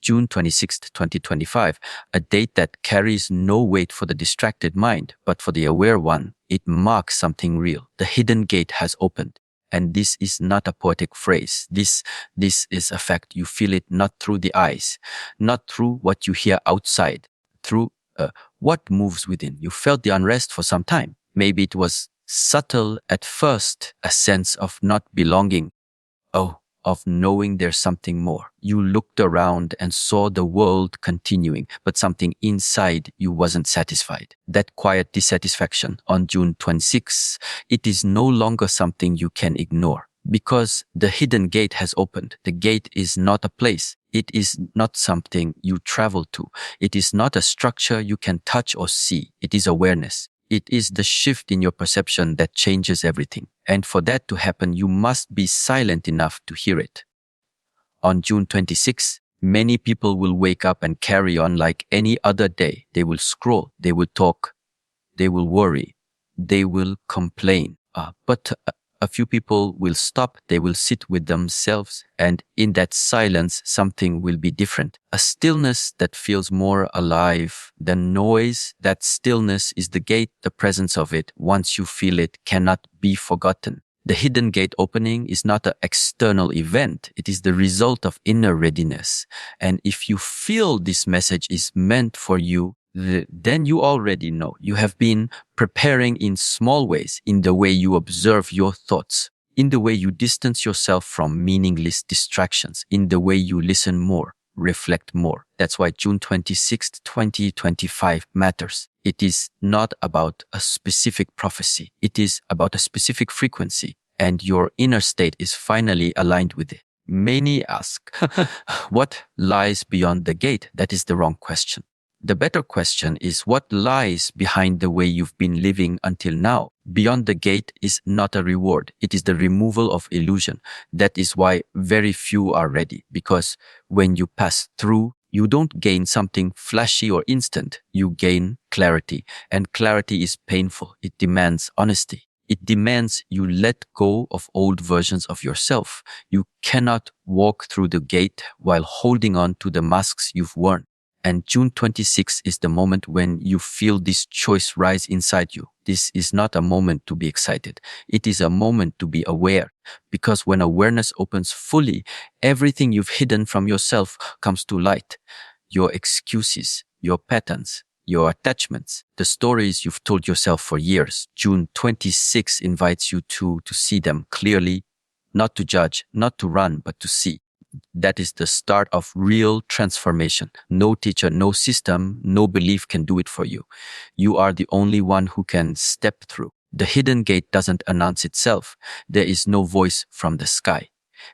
June 26th, 2025, a date that carries no weight for the distracted mind, but for the aware one, it marks something real. The hidden gate has opened. And this is not a poetic phrase. This is a fact. You feel it not through the eyes, not through what you hear outside, through what moves within. You felt the unrest for some time. Maybe it was subtle at first, a sense of not belonging. Of knowing there's something more. You looked around and saw the world continuing, but something inside you wasn't satisfied. That quiet dissatisfaction on June 26th, it is no longer something you can ignore because the hidden gate has opened. The gate is not a place. It is not something you travel to. It is not a structure you can touch or see. It is awareness. It is the shift in your perception that changes everything. And for that to happen, you must be silent enough to hear it. On June 26, many people will wake up and carry on like any other day. They will scroll, they will talk, they will worry, they will complain. But a few people will stop, they will sit with themselves, and in that silence, something will be different. A stillness that feels more alive than noise. That stillness is the gate. The presence of it, once you feel it, cannot be forgotten. The hidden gate opening is not an external event. It is the result of inner readiness. And if you feel this message is meant for you, then you already know. You have been preparing in small ways, in the way you observe your thoughts, in the way you distance yourself from meaningless distractions, in the way you listen more, reflect more. That's why June 26th, 2025 matters. It is not about a specific prophecy. It is about a specific frequency, and your inner state is finally aligned with it. Many ask, what lies beyond the gate? That is the wrong question. The better question is what lies behind the way you've been living until now. Beyond the gate is not a reward. It is the removal of illusion. That is why very few are ready, because when you pass through, you don't gain something flashy or instant. You gain clarity, and clarity is painful. It demands honesty. It demands you let go of old versions of yourself. You cannot walk through the gate while holding on to the masks you've worn. And June 26 is the moment when you feel this choice rise inside you. This is not a moment to be excited. It is a moment to be aware. Because when awareness opens fully, everything you've hidden from yourself comes to light. Your excuses, your patterns, your attachments, the stories you've told yourself for years. June 26 invites you to see them clearly, not to judge, not to run, but to see. That is the start of real transformation. No teacher, no system, no belief can do it for you. You are the only one who can step through. The hidden gate doesn't announce itself. There is no voice from the sky.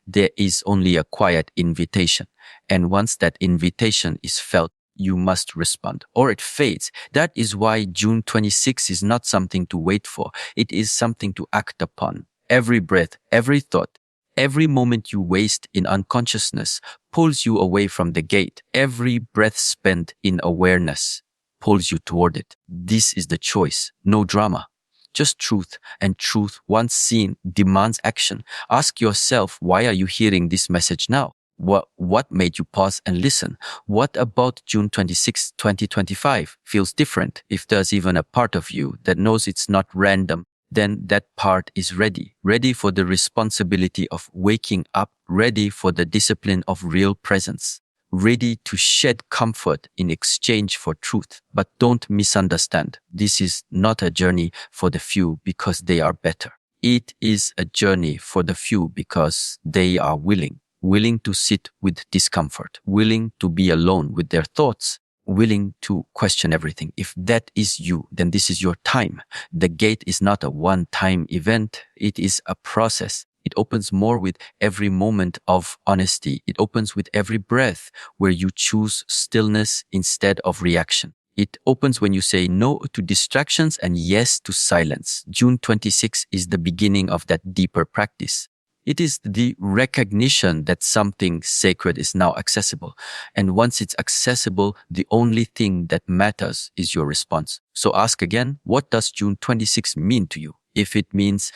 There is only a quiet invitation. And once that invitation is felt, you must respond, or it fades. That is why June 26 is not something to wait for. It is something to act upon. Every breath, every thought, every moment you waste in unconsciousness pulls you away from the gate. Every breath spent in awareness pulls you toward it. This is the choice. No drama. Just truth. And truth, once seen, demands action. Ask yourself, why are you hearing this message now? What made you pause and listen? What about June 26, 2025 feels different? If there's even a part of you that knows it's not random, then that part is ready for the responsibility of waking up, ready for the discipline of real presence, ready to shed comfort in exchange for truth. But don't misunderstand. This is not a journey for the few because they are better. It is a journey for the few because they are willing to sit with discomfort, willing to be alone with their thoughts, willing to question everything. If that is you, then this is your time. The gate is not a one-time event. It is a process. It opens more with every moment of honesty. It opens with every breath where you choose stillness instead of reaction. It opens when you say no to distractions and yes to silence. June 26 is the beginning of that deeper practice. It is the recognition that something sacred is now accessible. And once it's accessible, the only thing that matters is your response. So ask again, what does June 26 mean to you? If it means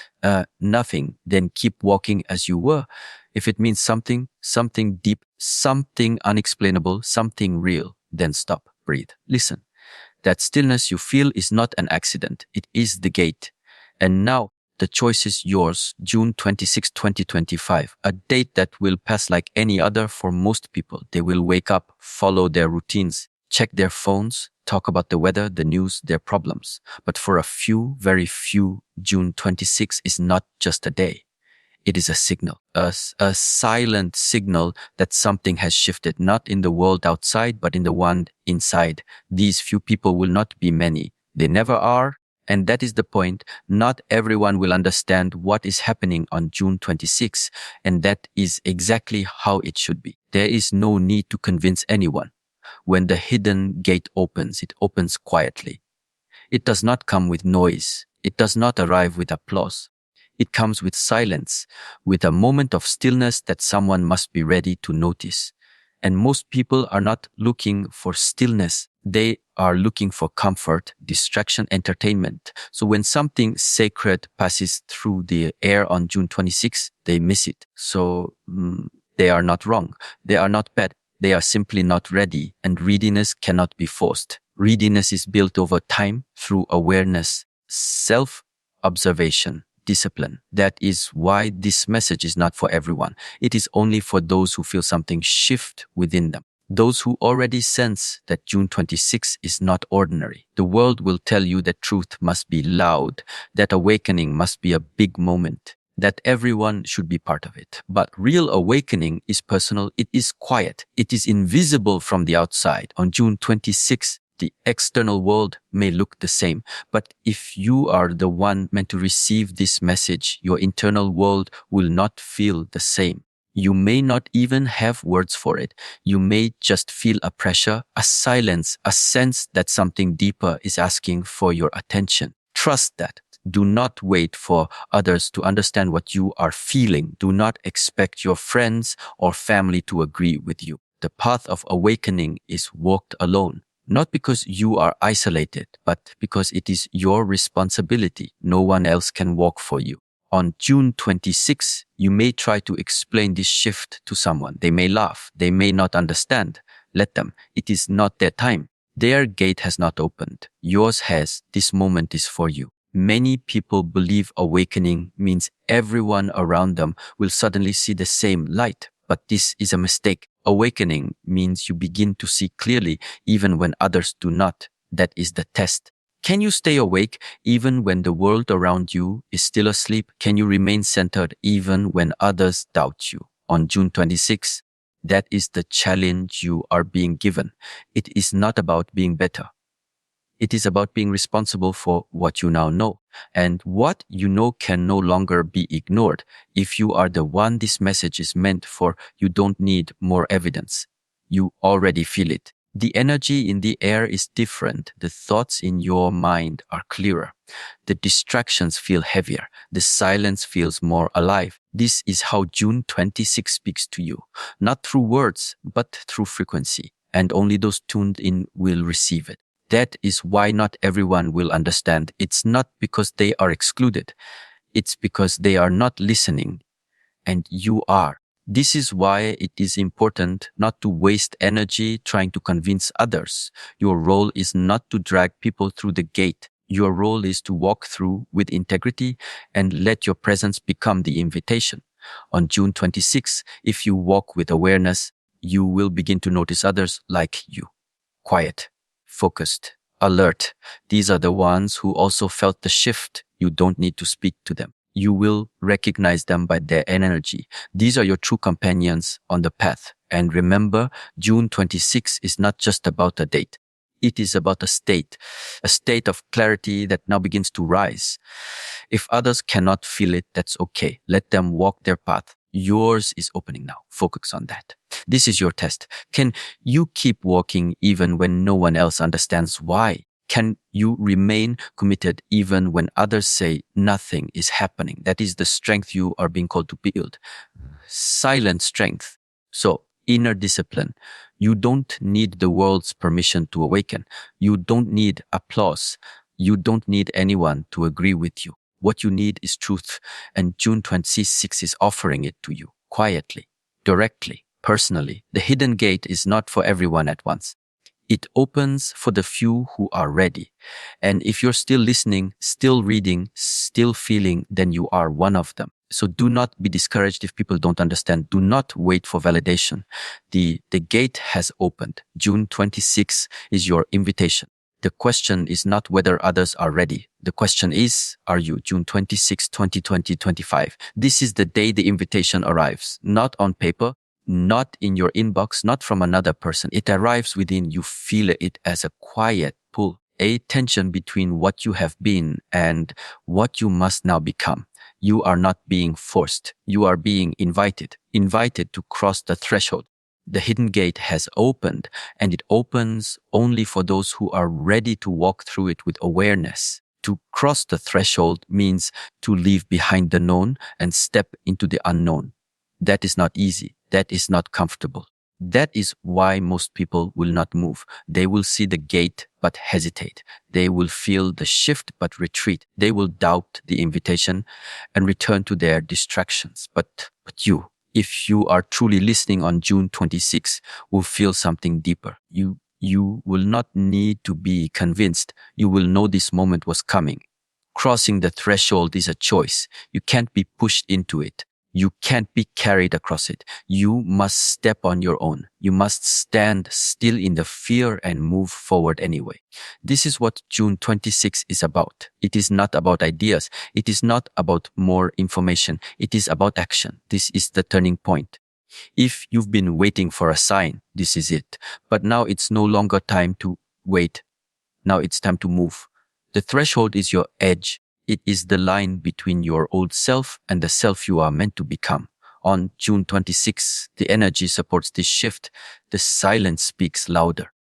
nothing, then keep walking as you were. If it means something, something deep, something unexplainable, something real, then stop, breathe, listen. That stillness you feel is not an accident. It is the gate. And now the choice is yours. June 26, 2025, a date that will pass like any other for most people. They will wake up, follow their routines, check their phones, talk about the weather, the news, their problems. But for a few, very few, June 26 is not just a day. It is a signal, a silent signal that something has shifted, not in the world outside, but in the one inside. These few people will not be many. They never are. And that is the point. Not everyone will understand what is happening on June 26, and that is exactly how it should be. There is no need to convince anyone. When the hidden gate opens, it opens quietly. It does not come with noise. It does not arrive with applause. It comes with silence, with a moment of stillness that someone must be ready to notice. And most people are not looking for stillness. They are looking for comfort, distraction, entertainment. So when something sacred passes through the air on June 26, they miss it. So they are not wrong. They are not bad. They are simply not ready, and readiness cannot be forced. Readiness is built over time through awareness, self-observation, discipline. That is why this message is not for everyone. It is only for those who feel something shift within them. Those who already sense that June 26 is not ordinary. The world will tell you that truth must be loud, that awakening must be a big moment, that everyone should be part of it. But real awakening is personal, it is quiet, it is invisible from the outside. On June 26, the external world may look the same, but if you are the one meant to receive this message, your internal world will not feel the same. You may not even have words for it. You may just feel a pressure, a silence, a sense that something deeper is asking for your attention. Trust that. Do not wait for others to understand what you are feeling. Do not expect your friends or family to agree with you. The path of awakening is walked alone, not because you are isolated, but because it is your responsibility. No one else can walk for you. On June 26, you may try to explain this shift to someone. They may laugh. They may not understand. Let them. It is not their time. Their gate has not opened. Yours has. This moment is for you. Many people believe awakening means everyone around them will suddenly see the same light, but this is a mistake. Awakening means you begin to see clearly even when others do not. That is the test. Can you stay awake even when the world around you is still asleep? Can you remain centered even when others doubt you? On June 26, that is the challenge you are being given. It is not about being better. It is about being responsible for what you now know. And what you know can no longer be ignored. If you are the one this message is meant for, you don't need more evidence. You already feel it. The energy in the air is different. The thoughts in your mind are clearer. The distractions feel heavier. The silence feels more alive. This is how June 26 speaks to you. Not through words, but through frequency. And only those tuned in will receive it. That is why not everyone will understand. It's not because they are excluded. It's because they are not listening. And you are. This is why it is important not to waste energy trying to convince others. Your role is not to drag people through the gate. Your role is to walk through with integrity and let your presence become the invitation. On June 26, if you walk with awareness, you will begin to notice others like you. Quiet, focused, alert. These are the ones who also felt the shift. You don't need to speak to them. You will recognize them by their energy. These are your true companions on the path. And remember, June 26 is not just about a date. It is about a state of clarity that now begins to rise. If others cannot feel it, that's okay. Let them walk their path. Yours is opening now. Focus on that. This is your test. Can you keep walking even when no one else understands why? Can you remain committed even when others say nothing is happening? That is the strength you are being called to build. Silent strength. So, inner discipline. You don't need the world's permission to awaken. You don't need applause. You don't need anyone to agree with you. What you need is truth, and June 26 is offering it to you quietly, directly, personally. The hidden gate is not for everyone at once. It opens for the few who are ready. And if you're still listening, still reading, still feeling, then you are one of them. So do not be discouraged if people don't understand. Do not wait for validation. The gate has opened. June 26 is your invitation. The question is not whether others are ready. The question is, are you? June 26, 2025. This is the day the invitation arrives, not on paper, not in your inbox, not from another person. It arrives within. You feel it as a quiet pull, a tension between what you have been and what you must now become. You are not being forced. You are being invited to cross the threshold. The hidden gate has opened, and it opens only for those who are ready to walk through it with awareness. To cross the threshold means to leave behind the known and step into the unknown. That is not easy. That is not comfortable. That is why most people will not move. They will see the gate but hesitate. They will feel the shift but retreat. They will doubt the invitation and return to their distractions. But you, if you are truly listening on June 26, will feel something deeper. You will not need to be convinced. You will know this moment was coming. Crossing the threshold is a choice. You can't be pushed into it. You can't be carried across it. You must step on your own. You must stand still in the fear and move forward anyway. This is what June 26 is about. It is not about ideas. It is not about more information. It is about action. This is the turning point. If you've been waiting for a sign, this is it. But now it's no longer time to wait. Now it's time to move. The threshold is your edge. It is the line between your old self and the self you are meant to become. On June 26, the energy supports this shift. The silence speaks louder.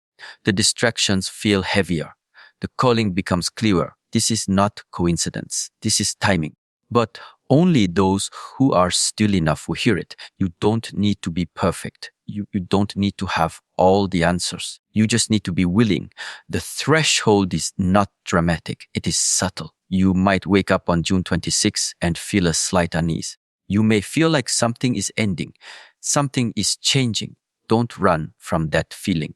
The distractions feel heavier. The calling becomes clearer. This is not coincidence. This is timing. But only those who are still enough will hear it. You don't need to be perfect. You don't need to have all the answers. You just need to be willing. The threshold is not dramatic. It is subtle. You might wake up on June 26 and feel a slight unease. You may feel like something is ending. Something is changing. Don't run from that feeling.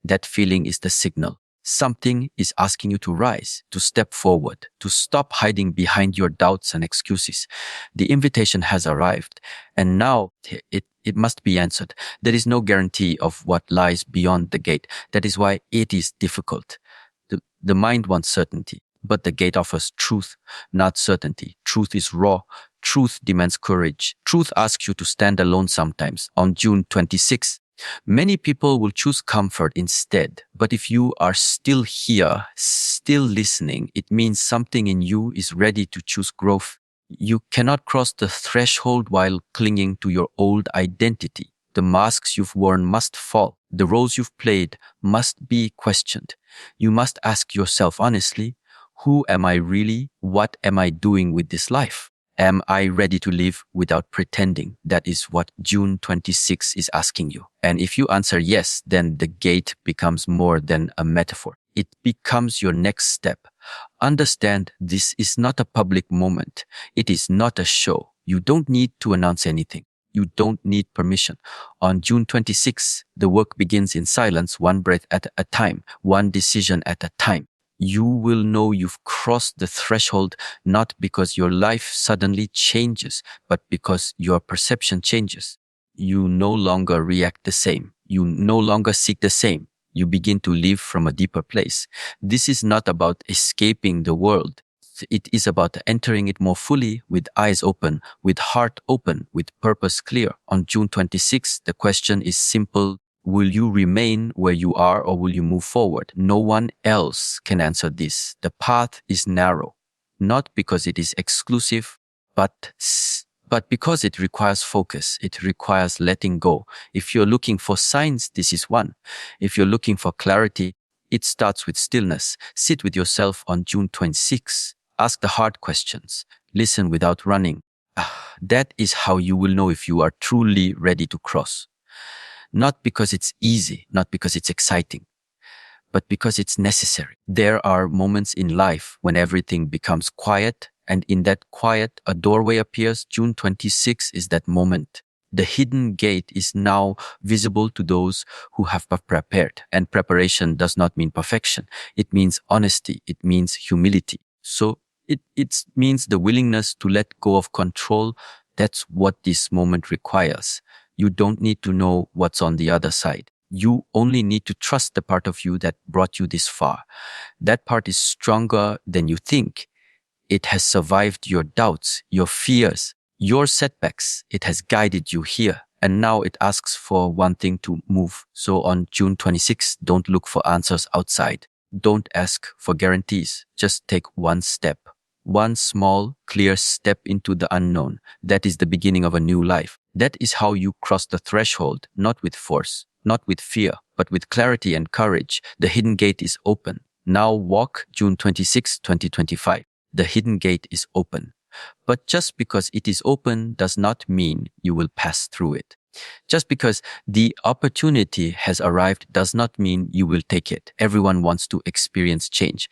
That feeling is the signal. Something is asking you to rise, to step forward, to stop hiding behind your doubts and excuses. The invitation has arrived, and now it must be answered. There is no guarantee of what lies beyond the gate. That is why it is difficult. The mind wants certainty, but the gate offers truth, not certainty. Truth is raw. Truth demands courage. Truth asks you to stand alone sometimes. On June 26, many people will choose comfort instead. But if you are still here, still listening, it means something in you is ready to choose growth. You cannot cross the threshold while clinging to your old identity. The masks you've worn must fall. The roles you've played must be questioned. You must ask yourself honestly, who am I really? What am I doing with this life? Am I ready to live without pretending? That is what June 26 is asking you. And if you answer yes, then the gate becomes more than a metaphor. It becomes your next step. Understand this is not a public moment. It is not a show. You don't need to announce anything. You don't need permission. On June 26, the work begins in silence, one breath at a time, one decision at a time. You will know you've crossed the threshold not because your life suddenly changes, but because your perception changes. You no longer react the same. You no longer seek the same. You begin to live from a deeper place. This is not about escaping the world. It is about entering it more fully, with eyes open, with heart open, with purpose clear. On June 26, the question is simple. Will you remain where you are or will you move forward? No one else can answer this. The path is narrow, not because it is exclusive, but because it requires focus. It requires letting go. If you're looking for signs, this is one. If you're looking for clarity, it starts with stillness. Sit with yourself on June 26. Ask the hard questions. Listen without running. That is how you will know if you are truly ready to cross. Not because it's easy, not because it's exciting, but because it's necessary. There are moments in life when everything becomes quiet, and in that quiet, a doorway appears. June 26 is that moment. The hidden gate is now visible to those who have prepared. And preparation does not mean perfection. It means honesty. It means humility. So it means the willingness to let go of control. That's what this moment requires. You don't need to know what's on the other side. You only need to trust the part of you that brought you this far. That part is stronger than you think. It has survived your doubts, your fears, your setbacks. It has guided you here. And now it asks for one thing to move. So on June 26th, don't look for answers outside. Don't ask for guarantees. Just take one step. One small, clear step into the unknown. That is the beginning of a new life. That is how you cross the threshold, not with force, not with fear, but with clarity and courage. The hidden gate is open. Now walk June 26, 2025. The hidden gate is open. But just because it is open does not mean you will pass through it. Just because the opportunity has arrived does not mean you will take it. Everyone wants to experience change.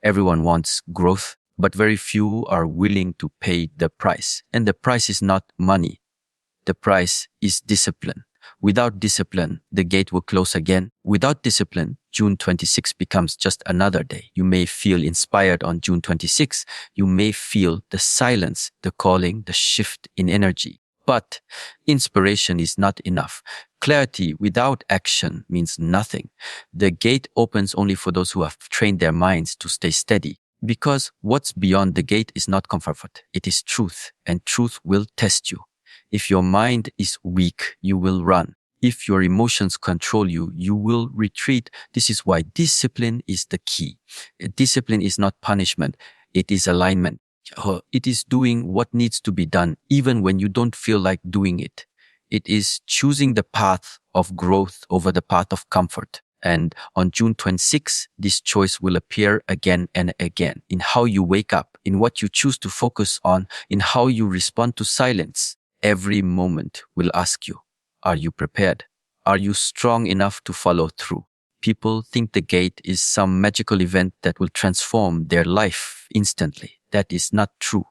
Everyone wants growth, but very few are willing to pay the price. And the price is not money. The price is discipline. Without discipline, the gate will close again. Without discipline, June 26 becomes just another day. You may feel inspired on June 26. You may feel the silence, the calling, the shift in energy. But inspiration is not enough. Clarity without action means nothing. The gate opens only for those who have trained their minds to stay steady. Because what's beyond the gate is not comfort. It is truth, and truth will test you. If your mind is weak, you will run. If your emotions control you, you will retreat. This is why discipline is the key. Discipline is not punishment. It is alignment. It is doing what needs to be done, even when you don't feel like doing it. It is choosing the path of growth over the path of comfort. And on June 26, this choice will appear again and again in how you wake up, in what you choose to focus on, in how you respond to silence. Every moment will ask you, are you prepared? Are you strong enough to follow through? People think the gate is some magical event that will transform their life instantly. That is not true.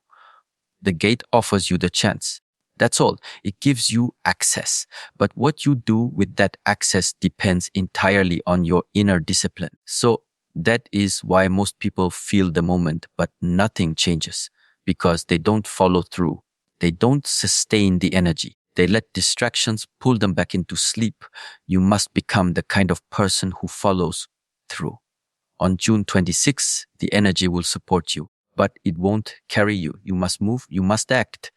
The gate offers you the chance. That's all. It gives you access. But what you do with that access depends entirely on your inner discipline. So that is why most people feel the moment, but nothing changes because they don't follow through. They don't sustain the energy. They let distractions pull them back into sleep. You must become the kind of person who follows through. On June 26, the energy will support you, but it won't carry you. You must move. You must act.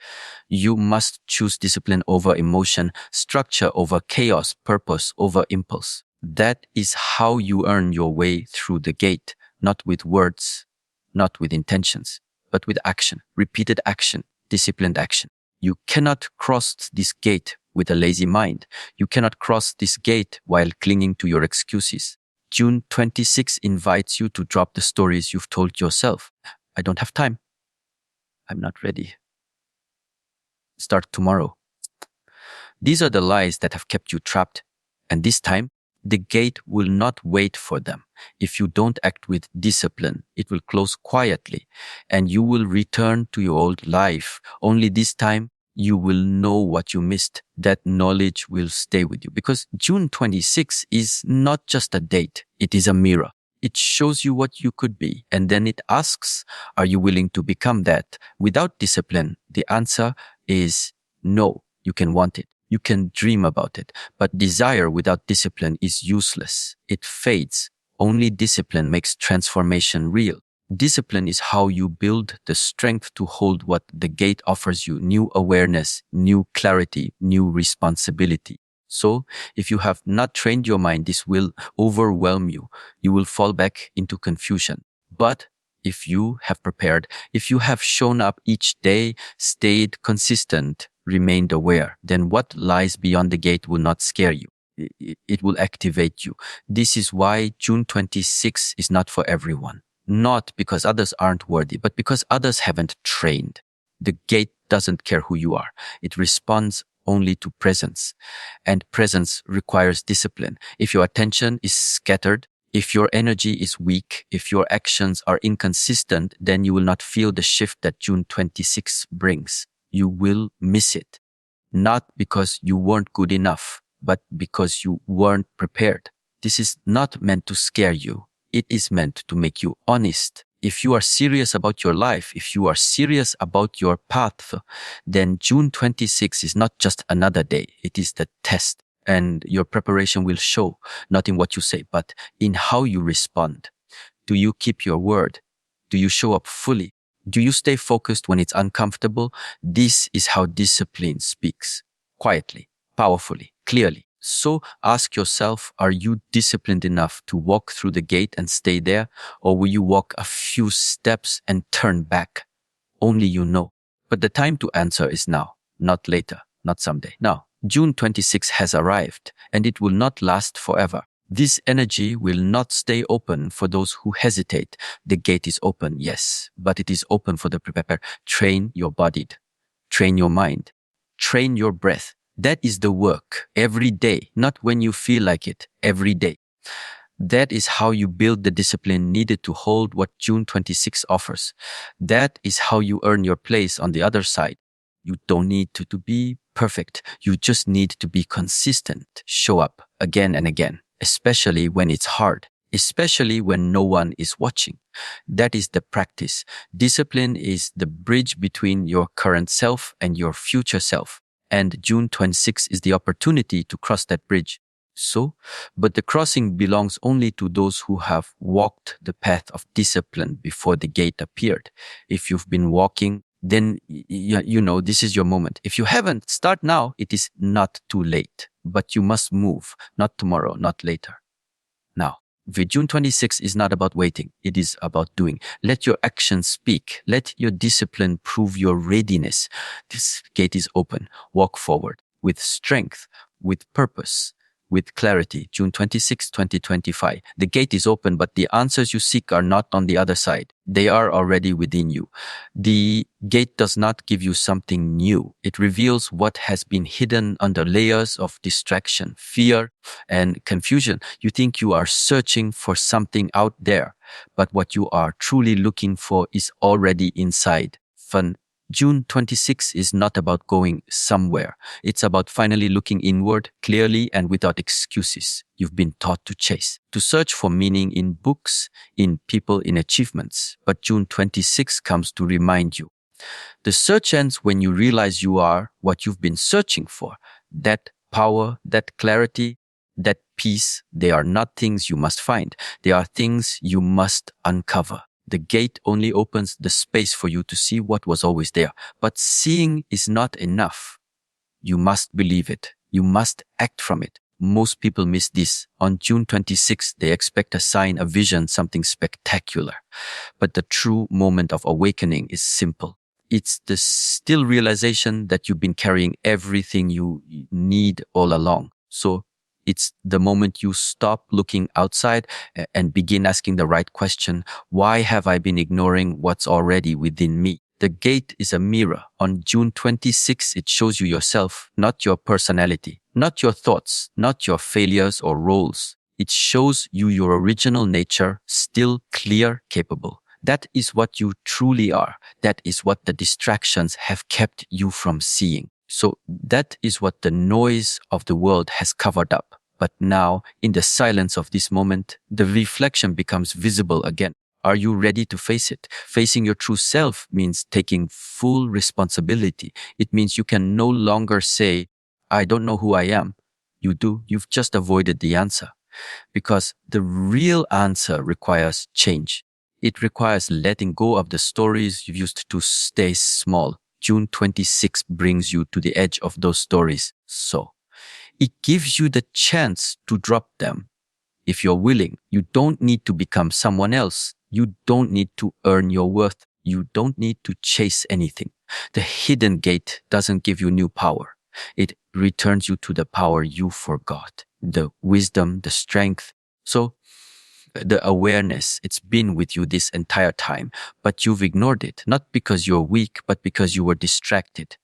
You must choose discipline over emotion, structure over chaos, purpose over impulse. That is how you earn your way through the gate, not with words, not with intentions, but with action, repeated action, disciplined action. You cannot cross this gate with a lazy mind. You cannot cross this gate while clinging to your excuses. June 26 invites you to drop the stories you've told yourself. I don't have time. I'm not ready. Start tomorrow. These are the lies that have kept you trapped. And this time, the gate will not wait for them. If you don't act with discipline, it will close quietly and you will return to your old life. Only this time, you will know what you missed. That knowledge will stay with you because June 26 is not just a date. It is a mirror. It shows you what you could be. And then it asks, are you willing to become that? Without discipline, the answer is no. You can want it. You can dream about it. But desire without discipline is useless. It fades. Only discipline makes transformation real. Discipline is how you build the strength to hold what the gate offers you: new awareness, new clarity, new responsibility. So, if you have not trained your mind, this will overwhelm you. You will fall back into confusion. But if you have prepared, if you have shown up each day, stayed consistent, remained aware, then what lies beyond the gate will not scare you. It will activate you. This is why June 26 is not for everyone. Not because others aren't worthy, but because others haven't trained. The gate doesn't care who you are. It responds only to presence. And presence requires discipline. If your attention is scattered, if your energy is weak, if your actions are inconsistent, then you will not feel the shift that June 26 brings. You will miss it. not because you weren't good enough, but because you weren't prepared. This is not meant to scare you. It is meant to make you honest. If you are serious about your life, if you are serious about your path, then June 26 is not just another day. It is the test. And your preparation will show, not in what you say, but in how you respond. Do you keep your word? Do you show up fully? Do you stay focused when it's uncomfortable? This is how discipline speaks. Quietly, powerfully, clearly. So ask yourself, are you disciplined enough to walk through the gate and stay there? Or will you walk a few steps and turn back? Only you know. But the time to answer is now, not later, not someday. Now, June 26 has arrived, and it will not last forever. This energy will not stay open for those who hesitate. The gate is open, yes, but it is open for the prepared. Train your body, train your mind, train your breath. That is the work every day, not when you feel like it, every day. That is how you build the discipline needed to hold what June 26 offers. That is how you earn your place on the other side. You don't need to be perfect. You just need to be consistent. Show up again and again, especially when it's hard, especially when no one is watching. That is the practice. Discipline is the bridge between your current self and your future self. And June 26 is the opportunity to cross that bridge. But the crossing belongs only to those who have walked the path of discipline before the gate appeared. If you've been walking, then you know this is your moment. If you haven't, start now. It is not too late, but you must move, not tomorrow, not later. Now, the June 26 is not about waiting. It is about doing. Let your actions speak. Let your discipline prove your readiness. This gate is open. Walk forward with strength, with purpose, with clarity. June 26, 2025. The gate is open, but the answers you seek are not on the other side. They are already within you. The gate does not give you something new. It reveals what has been hidden under layers of distraction, fear, and confusion. You think you are searching for something out there, but what you are truly looking for is already inside. Fun. June 26 is not about going somewhere. It's about finally looking inward, clearly and without excuses. You've been taught to chase, to search for meaning in books, in people, in achievements. But June 26 comes to remind you. The search ends when you realize you are what you've been searching for. That power, that clarity, that peace, they are not things you must find. They are things you must uncover. The gate only opens the space for you to see what was always there. But seeing is not enough. You must believe it. You must act from it. Most people miss this. On June 26th, they expect a sign, a vision, something spectacular. But the true moment of awakening is simple. It's the still realization that you've been carrying everything you need all along. So it's the moment you stop looking outside and begin asking the right question. Why have I been ignoring what's already within me? The gate is a mirror. On June 26, it shows you yourself, not your personality, not your thoughts, not your failures or roles. It shows you your original nature, still clear, capable. That is what you truly are. That is what the distractions have kept you from seeing. So that is what the noise of the world has covered up. But now, in the silence of this moment, the reflection becomes visible again. Are you ready to face it? Facing your true self means taking full responsibility. It means you can no longer say, I don't know who I am. You do. You've just avoided the answer. Because the real answer requires change. It requires letting go of the stories you've used to stay small. June 26 brings you to the edge of those stories. So it gives you the chance to drop them. If you're willing, you don't need to become someone else. You don't need to earn your worth. You don't need to chase anything. The hidden gate doesn't give you new power. It returns you to the power you forgot, the wisdom, the strength. So the awareness, it's been with you this entire time, but you've ignored it, not because you're weak, but because you were distracted.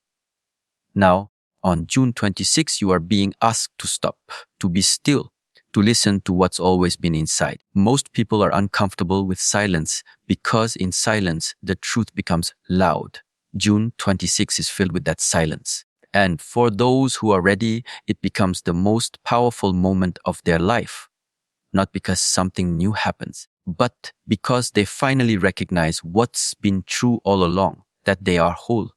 Now, on June 26, you are being asked to stop, to be still, to listen to what's always been inside. Most people are uncomfortable with silence because in silence, the truth becomes loud. June 26 is filled with that silence. And for those who are ready, it becomes the most powerful moment of their life. Not because something new happens, but because they finally recognize what's been true all along, that they are whole,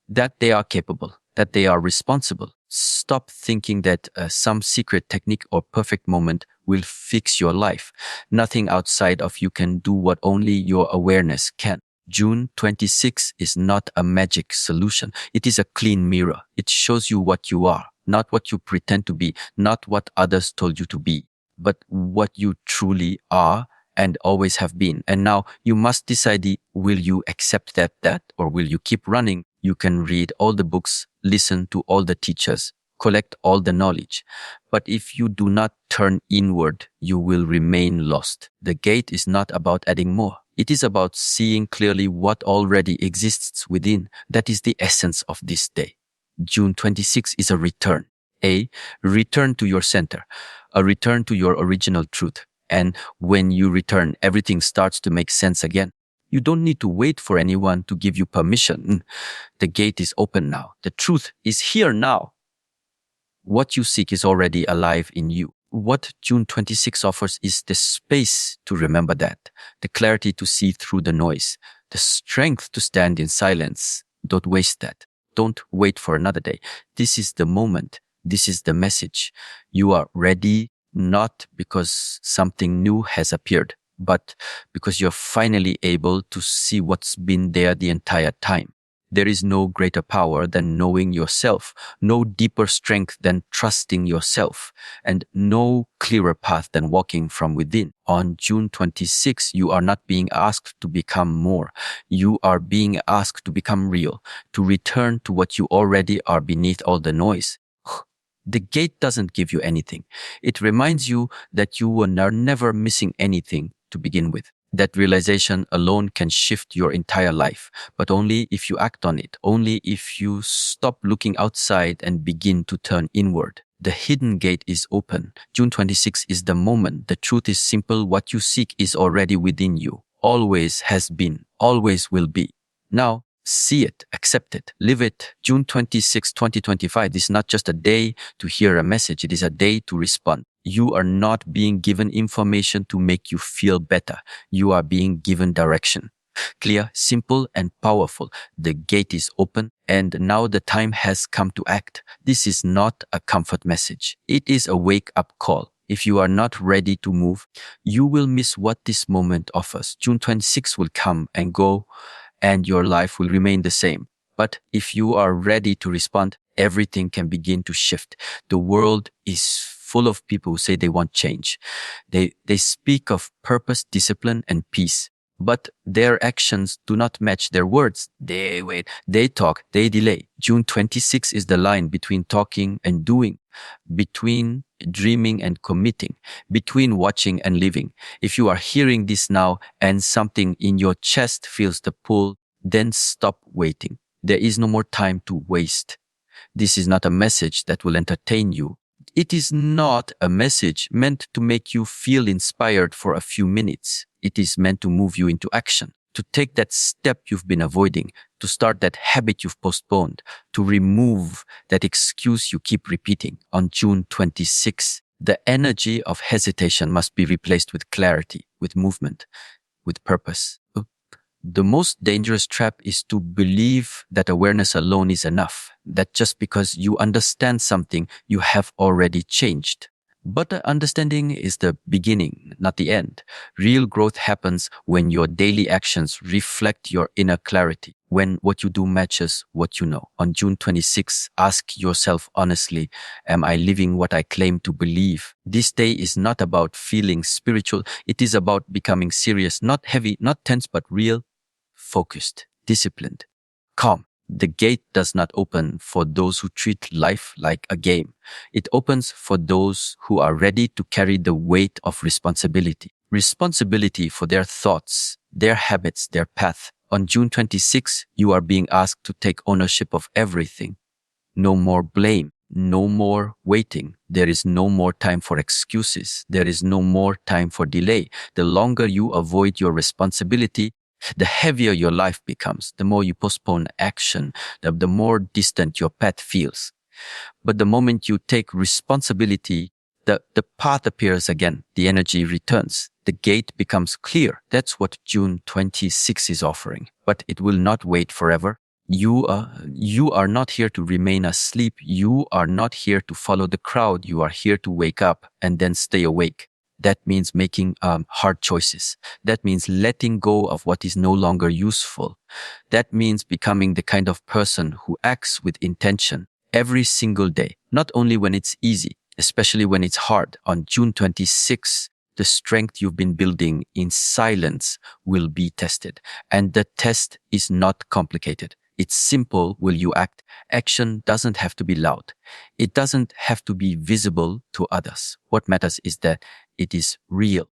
that they are capable, that they are responsible. Stop thinking that some secret technique or perfect moment will fix your life. Nothing outside of you can do what only your awareness can. June 26 is not a magic solution. It is a clean mirror. It shows you what you are, not what you pretend to be, not what others told you to be, but what you truly are and always have been. And now you must decide, will you accept that, or will you keep running? You can read all the books, listen to all the teachers, collect all the knowledge. But if you do not turn inward, you will remain lost. The gate is not about adding more. It is about seeing clearly what already exists within. That is the essence of this day. June 26 is a return. A return to your center, a return to your original truth. And when you return, everything starts to make sense again. You don't need to wait for anyone to give you permission. The gate is open now. The truth is here now. What you seek is already alive in you. What June 26 offers is the space to remember that, the clarity to see through the noise, the strength to stand in silence. Don't waste that. Don't wait for another day. This is the moment. This is the message. You are ready, not because something new has appeared, but because you're finally able to see what's been there the entire time. There is no greater power than knowing yourself, no deeper strength than trusting yourself, and no clearer path than walking from within. On June 26, you are not being asked to become more. You are being asked to become real, to return to what you already are beneath all the noise. The gate doesn't give you anything. It reminds you that you are never missing anything to begin with. That realization alone can shift your entire life, but only if you act on it, only if you stop looking outside and begin to turn inward. The hidden gate is open. June 26 is the moment. The truth is simple. What you seek is already within you. Always has been, always will be. Now, see it, accept it, live it. June 26, 2025 is not just a day to hear a message. It is a day to respond. You are not being given information to make you feel better. You are being given direction. Clear, simple, and powerful. The gate is open, and now the time has come to act. This is not a comfort message. It is a wake-up call. If you are not ready to move, you will miss what this moment offers. June 26 will come and go, and your life will remain the same. But if you are ready to respond, everything can begin to shift. The world is full of people who say they want change. They speak of purpose, discipline, and peace, but their actions do not match their words. They wait, they talk, they delay. June 26 is the line between talking and doing, between dreaming and committing, between watching and living. If you are hearing this now and something in your chest feels the pull, then stop waiting. There is no more time to waste. This is not a message that will entertain you. It is not a message meant to make you feel inspired for a few minutes. It is meant to move you into action, to take that step you've been avoiding, to start that habit you've postponed, to remove that excuse you keep repeating. On June 26, the energy of hesitation must be replaced with clarity, with movement, with purpose. The most dangerous trap is to believe that awareness alone is enough, that just because you understand something, you have already changed. But the understanding is the beginning, not the end. Real growth happens when your daily actions reflect your inner clarity, when what you do matches what you know. On June 26, ask yourself honestly, am I living what I claim to believe? This day is not about feeling spiritual. It is about becoming serious, not heavy, not tense, but real, focused, disciplined, calm. The gate does not open for those who treat life like a game. It opens for those who are ready to carry the weight of responsibility. Responsibility for their thoughts, their habits, their path. On June 26, you are being asked to take ownership of everything. No more blame. No more waiting. There is no more time for excuses. There is no more time for delay. The longer you avoid your responsibility, The heavier your life becomes, the more you postpone action, the more distant your path feels. But the moment you take responsibility, the path appears again, the energy returns, the gate becomes clear. That's what June 26 is offering. But it will not wait forever. You are not here to remain asleep. You are not here to follow the crowd. You are here to wake up and then stay awake. That means making hard choices. That means letting go of what is no longer useful. That means becoming the kind of person who acts with intention every single day, not only when it's easy, especially when it's hard. On June 26, the strength you've been building in silence will be tested. And the test is not complicated. It's simple. Will you act? Action doesn't have to be loud. It doesn't have to be visible to others. What matters is that it is real,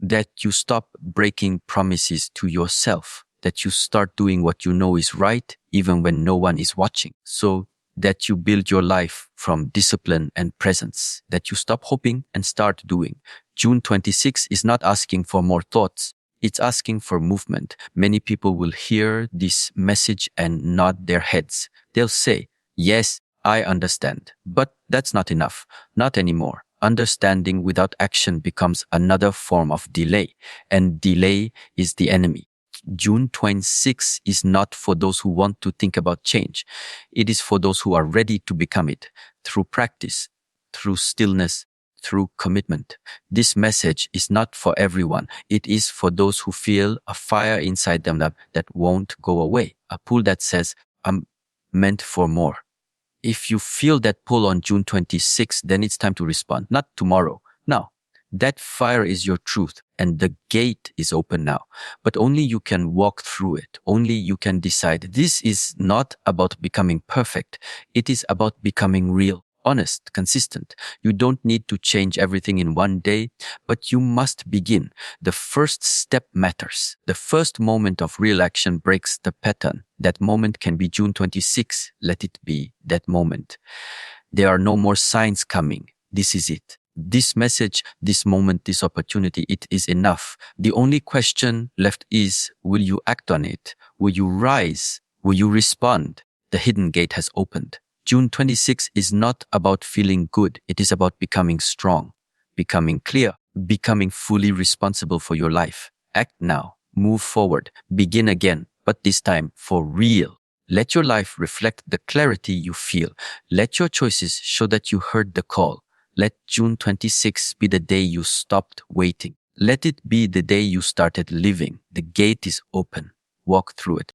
that you stop breaking promises to yourself, that you start doing what you know is right, even when no one is watching. So that you build your life from discipline and presence, that you stop hoping and start doing. June 26 is not asking for more thoughts. It's asking for movement. Many people will hear this message and nod their heads. They'll say, yes, I understand, but that's not enough. Not anymore. Understanding without action becomes another form of delay, and delay is the enemy. June 26 is not for those who want to think about change. It is for those who are ready to become it through practice, through stillness, through commitment. This message is not for everyone. It is for those who feel a fire inside them that won't go away, a pull that says, I'm meant for more. If you feel that pull on June 26, then it's time to respond, not tomorrow. Now, that fire is your truth, and the gate is open now. But only you can walk through it. Only you can decide. This is not about becoming perfect. It is about becoming real, honest, consistent. You don't need to change everything in one day, but you must begin. The first step matters. The first moment of real action breaks the pattern. That moment can be June 26. Let it be that moment. There are no more signs coming. This is it. This message, this moment, this opportunity, it is enough. The only question left is, will you act on it? Will you rise? Will you respond? The hidden gate has opened. June 26 is not about feeling good. It is about becoming strong, becoming clear, becoming fully responsible for your life. Act now, move forward, begin again, but this time for real. Let your life reflect the clarity you feel. Let your choices show that you heard the call. Let June 26 be the day you stopped waiting. Let it be the day you started living. The gate is open. Walk through it.